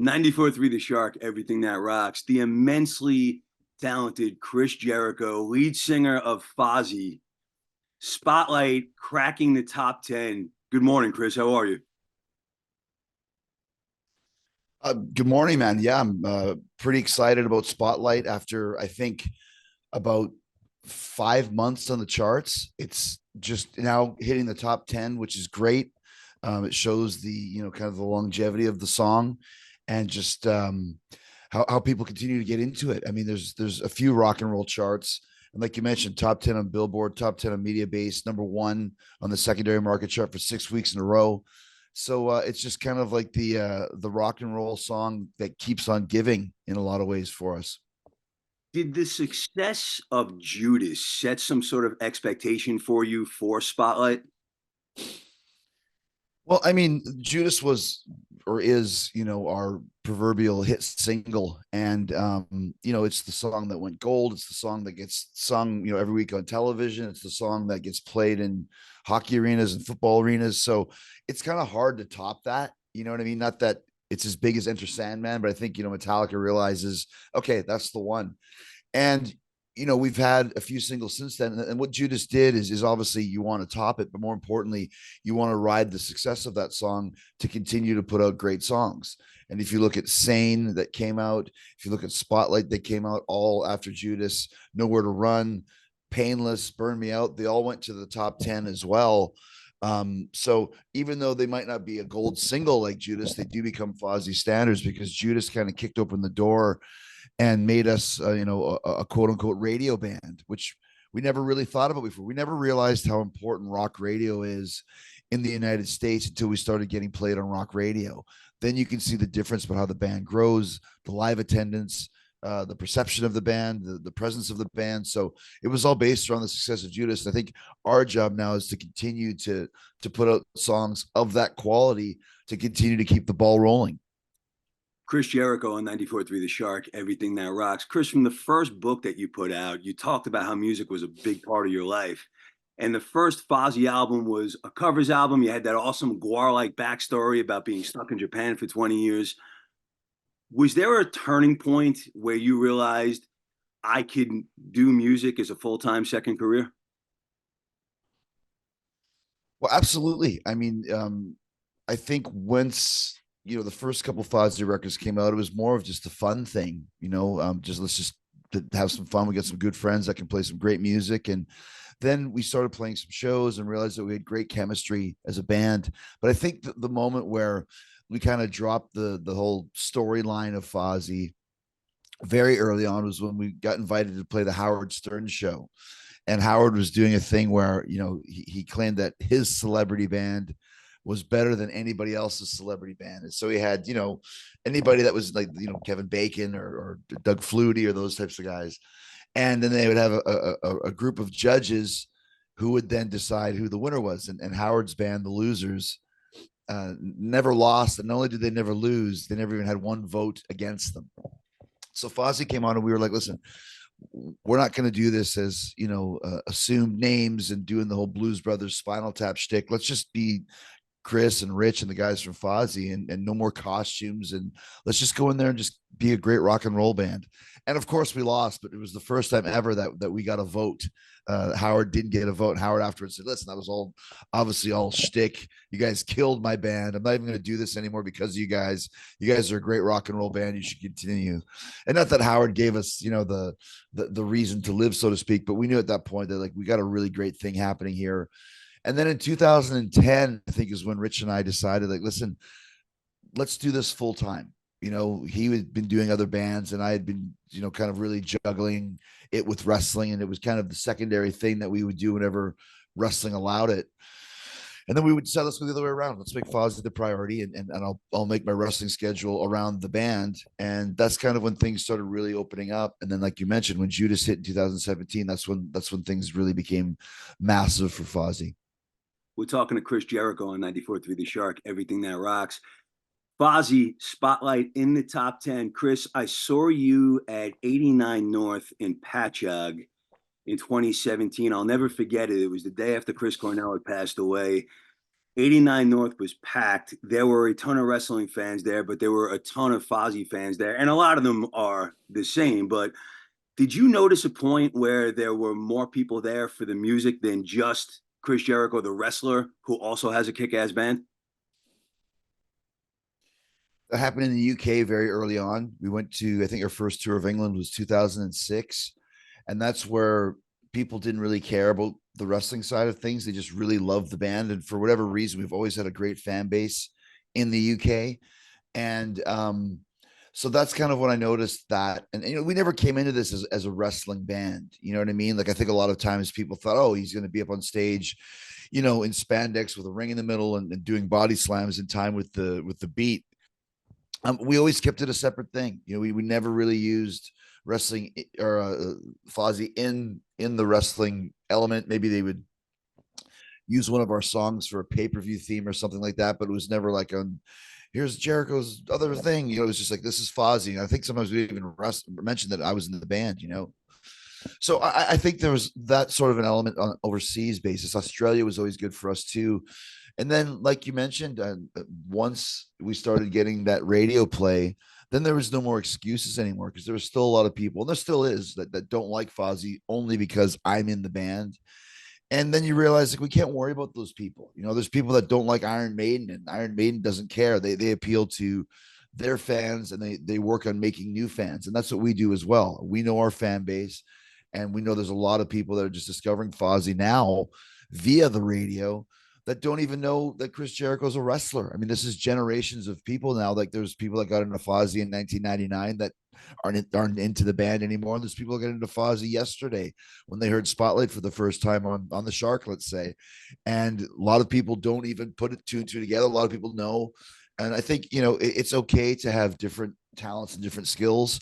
94.3 The Shark, Everything That Rocks. The immensely talented Chris Jericho, lead singer of Fozzy. Spotlight cracking the top 10. Good morning, Chris. How are you? Good morning, man. Yeah, I'm pretty excited about Spotlight after I think about 5 months on the charts. It's just now hitting the top 10, which is great. It shows the, kind of the longevity of the song and just how people continue to get into it. I mean, there's a few rock and roll charts. And like you mentioned, top 10 on Billboard, top 10 on Media Base, number one on the secondary market chart for 6 weeks in a row. So it's just kind of like the rock and roll song that keeps on giving in a lot of ways for us. Did the success of Judas set some sort of expectation for you for Spotlight? Well, I mean, Judas was or is, our proverbial hit single. And, it's the song that went gold. It's the song that gets sung, every week on television. It's the song that gets played in hockey arenas and football arenas. So it's kind of hard to top that. You know what I mean? Not that it's as big as Enter Sandman, but I think, Metallica realizes, okay, that's the one. And we've had a few singles since then. And what Judas did is obviously you want to top it, but more importantly, you want to ride the success of that song to continue to put out great songs. And if you look at Sane that came out, if you look at Spotlight that came out all after Judas, Nowhere to Run, Painless, Burn Me Out, they all went to the top 10 as well. So even though they might not be a gold single like Judas, they do become Fozzy standards because Judas kind of kicked open the door and made us, a quote unquote radio band, which we never really thought about before. We never realized how important rock radio is in the United States until we started getting played on rock radio. Then you can see the difference about how the band grows, the live attendance, the perception of the band, the presence of the band. So it was all based around the success of Judas. And I think our job now is to continue to put out songs of that quality to continue to keep the ball rolling. Chris Jericho on 94.3 The Shark, Everything That Rocks. Chris, from the first book that you put out, you talked about how music was a big part of your life. And the first Fozzy album was a covers album. You had that awesome Guar-like backstory about being stuck in Japan for 20 years. Was there a turning point where you realized I could do music as a full-time second career? Well, absolutely. I mean, I think once the first couple Fozzy records came out, it was more of just a fun thing. Just let's just have some fun. We got some good friends that can play some great music, and then we started playing some shows and realized that we had great chemistry as a band. But I think the moment where we kind of dropped the whole storyline of Fozzy very early on was when we got invited to play the Howard Stern show. And Howard was doing a thing where, he claimed that his celebrity band was better than anybody else's celebrity band. And so he had, anybody that was like, Kevin Bacon or Doug Flutie or those types of guys. And then they would have a group of judges who would then decide who the winner was. And Howard's band, the Losers, never lost. And not only did they never lose, they never even had one vote against them. So Fozzy came on and we were like, listen, we're not going to do this as assumed names and doing the whole Blues Brothers Spinal Tap shtick. Let's just be Chris and Rich and the guys from Fozzy and no more costumes. And let's just go in there and just be a great rock and roll band. And of course we lost, but it was the first time ever that we got a vote. Howard didn't get a vote. And Howard afterwards said, listen, that was all obviously all shtick. You guys killed my band. I'm not even going to do this anymore because of you guys. You guys are a great rock and roll band. You should continue. And not that Howard gave us, the reason to live, so to speak, but we knew at that point that like we got a really great thing happening here. And then in 2010, I think is when Rich and I decided, like, listen, let's do this full time. He had been doing other bands and I had been, kind of really juggling it with wrestling. And it was kind of the secondary thing that we would do whenever wrestling allowed it. And then we would decide, let's go the other way around. Let's make Fozzy the priority and I'll make my wrestling schedule around the band. And that's kind of when things started really opening up. And then, like you mentioned, when Judas hit in 2017, that's when things really became massive for Fozzy. We're talking to Chris Jericho on 94.3 The Shark, Everything That Rocks. Fozzy, Spotlight in the top 10. Chris, I saw you at 89 North in Patchogue in 2017. I'll never forget it. It was the day after Chris Cornell had passed away. '89 North was packed. There were a ton of wrestling fans there, but there were a ton of Fozzy fans there, and a lot of them are the same. But did you notice a point where there were more people there for the music than just Chris Jericho, the wrestler, who also has a kick-ass band? That happened in the UK very early on. We went to, I think our first tour of England was 2006. And that's where people didn't really care about the wrestling side of things. They just really loved the band. And for whatever reason, we've always had a great fan base in the UK. And so that's kind of when I noticed that. And you know, we never came into this as a wrestling band. You know what I mean? Like I think a lot of times people thought, oh, he's going to be up on stage, you know, in spandex with a ring in the middle and doing body slams in time with the beat. We always kept it a separate thing. You know, we never really used wrestling or Fozzy in the wrestling element. Maybe they would use one of our songs for a pay-per-view theme or something like that, but it was never like on here's Jericho's other thing. You know, it was just like this is Fozzy. And I think sometimes we even mentioned that I was in the band, you know. So I think there was that sort of an element on overseas basis. Australia was always good for us too. And then, like you mentioned, once we started getting that radio play, then there was no more excuses anymore because there was still a lot of people, and there still is, that don't like Fozzy only because I'm in the band. And then you realize like we can't worry about those people. You know, there's people that don't like Iron Maiden, and Iron Maiden doesn't care. They appeal to their fans, and they work on making new fans, and that's what we do as well. We know our fan base, and we know there's a lot of people that are just discovering Fozzy now via the radio that don't even know that Chris Jericho's a wrestler. I mean, this is generations of people now. Like there's people that got into Fozzy in 1999 that aren't into the band anymore. And there's people that got into Fozzy yesterday when they heard Spotlight for the first time on the Shark, let's say. And a lot of people don't even put it two and two together. A lot of people know. And I think, you know, it's okay to have different talents and different skills.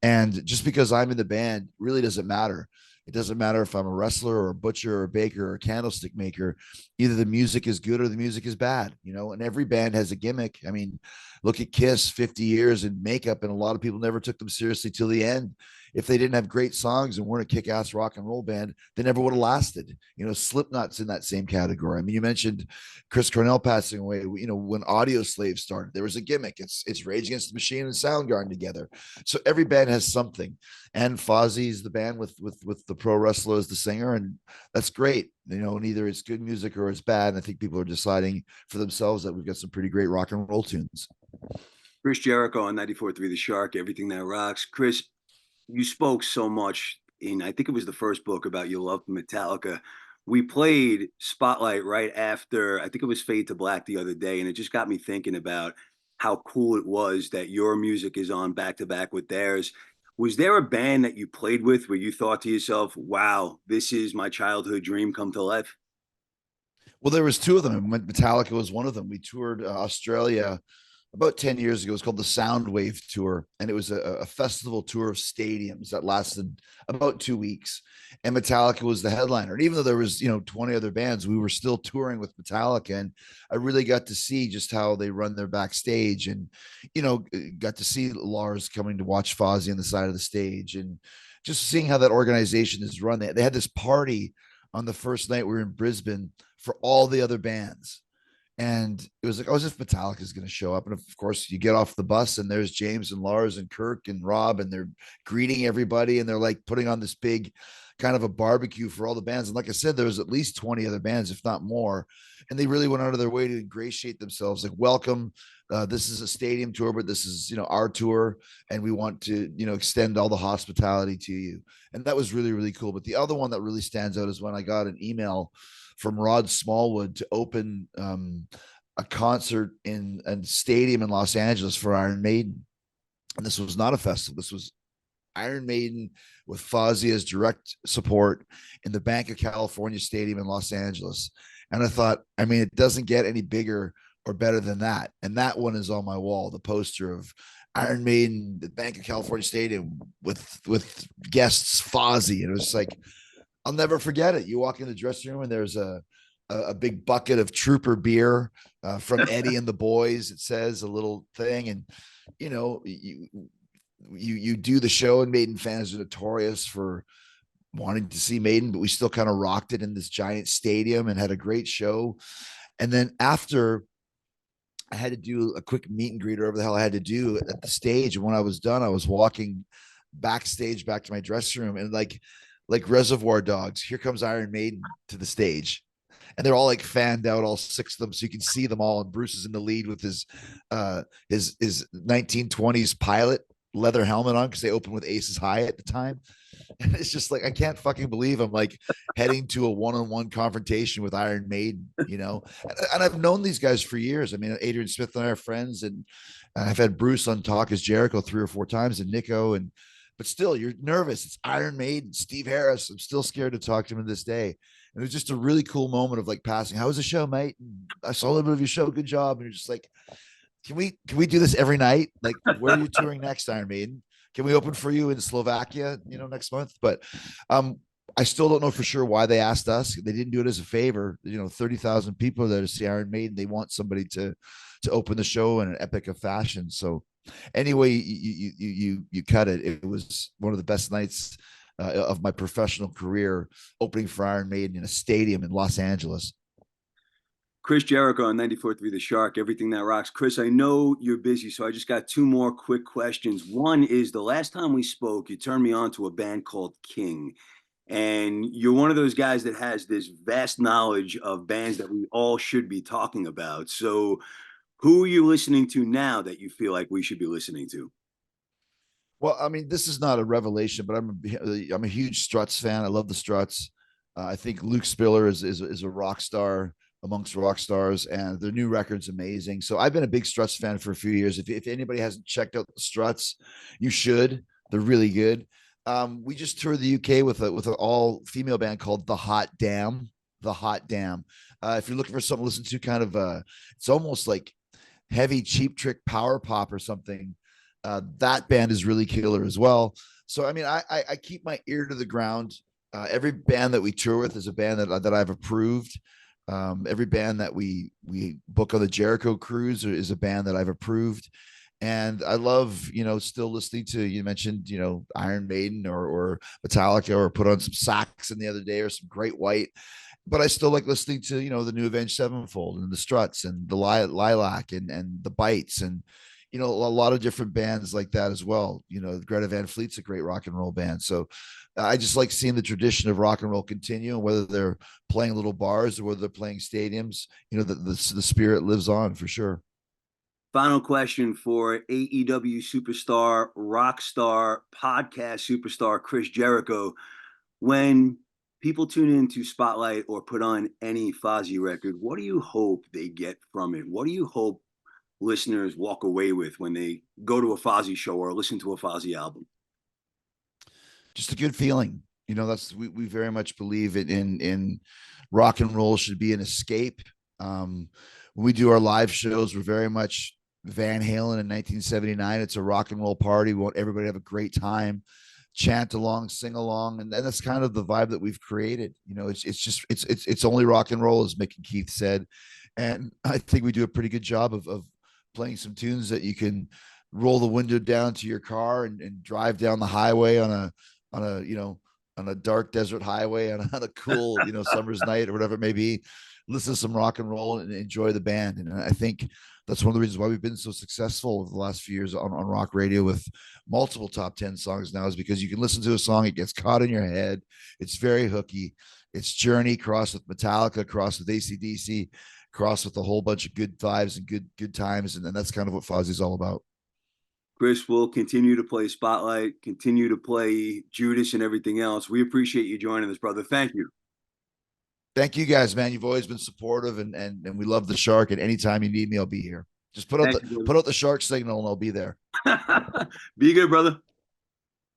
And just because I'm in the band really doesn't matter. It doesn't matter if I'm a wrestler or a butcher or a baker or a candlestick maker. Either the music is good or the music is bad, you know, and every band has a gimmick. I mean, look at Kiss, 50 years in makeup, and a lot of people never took them seriously till the end. If they didn't have great songs and weren't a kick-ass rock and roll band, they never would have lasted. You know, Slipknot's in that same category. I mean, you mentioned Chris Cornell passing away. You know, when Audio Slave started, there was a gimmick. It's Rage Against the Machine and Soundgarden together. So every band has something. And Fozzy's the band with the pro wrestler as the singer, and that's great. You know, and either it's good music or it's bad. And I think people are deciding for themselves that we've got some pretty great rock and roll tunes. Chris Jericho on 94.3 The Shark, Everything That Rocks. Chris, you spoke so much in, I think it was the first book about your love for Metallica. We played Spotlight right after, I think it was Fade to Black the other day, and it just got me thinking about how cool it was that your music is on back to back with theirs. Was there a band that you played with where you thought to yourself, wow, this is my childhood dream come to life? Well, there was two of them. Metallica was one of them. We toured Australia about 10 years ago. It was called the Soundwave Tour, and it was a festival tour of stadiums that lasted about 2 weeks. And Metallica was the headliner. And even though there was, you know, 20 other bands, we were still touring with Metallica. And I really got to see just how they run their backstage, and, you know, got to see Lars coming to watch Fozzy on the side of the stage, and just seeing how that organization is run. They had this party on the first night we were in Brisbane for all the other bands. And it was like, oh, as if Metallica is going to show up. And of course, you get off the bus and there's James and Lars and Kirk and Rob, and they're greeting everybody. And they're like putting on this big kind of a barbecue for all the bands. And like I said, there was at least 20 other bands, if not more. And they really went out of their way to ingratiate themselves like, welcome. This is a stadium tour, but this is, you know, our tour. And we want to, you know, extend all the hospitality to you. And that was really, really cool. But the other one that really stands out is when I got an email from Rod Smallwood to open a concert in a stadium in Los Angeles for Iron Maiden. And this was not a festival. This was Iron Maiden with Fozzy as direct support in the Bank of California Stadium in Los Angeles. And I thought, I mean, it doesn't get any bigger or better than that. And that one is on my wall, the poster of Iron Maiden, the Bank of California Stadium with guests Fozzy. And it was like, I'll never forget it. You walk in the dressing room and there's a big bucket of Trooper beer from Eddie and the Boys. It says a little thing, and you know you do the show, and Maiden fans are notorious for wanting to see Maiden, but we still kind of rocked it in this giant stadium and had a great show. And then after, I had to do a quick meet and greet or whatever the hell I had to do at the stage. And when I was done, I was walking backstage back to my dressing room, and like Reservoir Dogs, here comes Iron Maiden to the stage. And they're all like fanned out, all six of them, so you can see them all. And Bruce is in the lead with his 1920s pilot leather helmet on, because they opened with Aces High at the time. And it's just like, I can't fucking believe I'm like heading to a one-on-one confrontation with Iron Maiden, you know. And I've known these guys for years. I mean, Adrian Smith and I are friends, and I've had Bruce on Talk as Jericho 3 or 4 times, and Nico, and but still, you're nervous. It's Iron Maiden, Steve Harris. I'm still scared to talk to him to this day. And it was just a really cool moment of like passing. How was the show, mate? And I saw a little bit of your show. Good job. And you're just like, can we do this every night? Like, where are you touring next, Iron Maiden? Can we open for you in Slovakia, next month? But I still don't know for sure why they asked us. They didn't do it as a favor. 30,000 people there to see Iron Maiden. They want somebody to open the show in an epic of fashion. So anyway, you cut it. It was one of the best nights of my professional career, opening for Iron Maiden in a stadium in Los Angeles. Chris Jericho on 94.3 The Shark, everything that rocks. Chris, I know you're busy, so I just got two more quick questions. One is, the last time we spoke, you turned me on to a band called King. And you're one of those guys that has this vast knowledge of bands that we all should be talking about. So who are you listening to now that you feel like we should be listening to? Well, I mean, this is not a revelation, but I'm a huge Struts fan. I love the Struts. I think Luke Spiller is a rock star amongst rock stars, and their new record's amazing. So I've been a big Struts fan for a few years. If anybody hasn't checked out the Struts, you should. They're really good. We just toured the UK with an all female band called The Hot Dam. The Hot Dam. If you're looking for something to listen to, kind of it's almost like heavy Cheap Trick power pop or something. That band is really killer as well. So I mean, I keep my ear to the ground. Every band that we tour with is a band that I've approved. Every band that we book on the Jericho cruise is a band that I've approved. And I love, still listening to, you mentioned, Iron Maiden or Metallica, or put on some Saxon the other day, or some Great White. But I still like listening to, the new Avenged Sevenfold and the Struts and the Lilac and the Bites, and, a lot of different bands like that as well. Greta Van Fleet's a great rock and roll band. So I just like seeing the tradition of rock and roll continue, and whether they're playing little bars or whether they're playing stadiums, the spirit lives on for sure. Final question for AEW superstar, Rockstar, podcast superstar Chris Jericho. When people tune into Spotlight or put on any Fozzy record, what do you hope they get from it? What do you hope listeners walk away with when they go to a Fozzy show or listen to a Fozzy album? Just a good feeling. That's we very much believe in rock and roll should be an escape. When we do our live shows, we're very much Van Halen in 1979. It's a rock and roll party. We want everybody to have a great time, chant along, sing along, and that's kind of the vibe that we've created. It's only rock and roll, as Mick and Keith said, and I think we do a pretty good job of playing some tunes that you can roll the window down to your car and drive down the highway on a dark desert highway on a cool summer's night or whatever it may be. Listen to some rock and roll and enjoy the band. And I think that's one of the reasons why we've been so successful over the last few years on rock radio with multiple top 10 songs now, is because you can listen to a song, it gets caught in your head. It's very hooky. It's Journey crossed with Metallica, crossed with AC/DC, crossed with a whole bunch of good vibes and good times. And that's kind of what Fozzy's all about. Chris will continue to play Spotlight, continue to play Judas and everything else. We appreciate you joining us, brother. Thank you. Thank you guys, man. You've always been supportive, and we love the Shark. And anytime you need me, I'll be here. Just put out the Shark signal, and I'll be there. Be good, brother.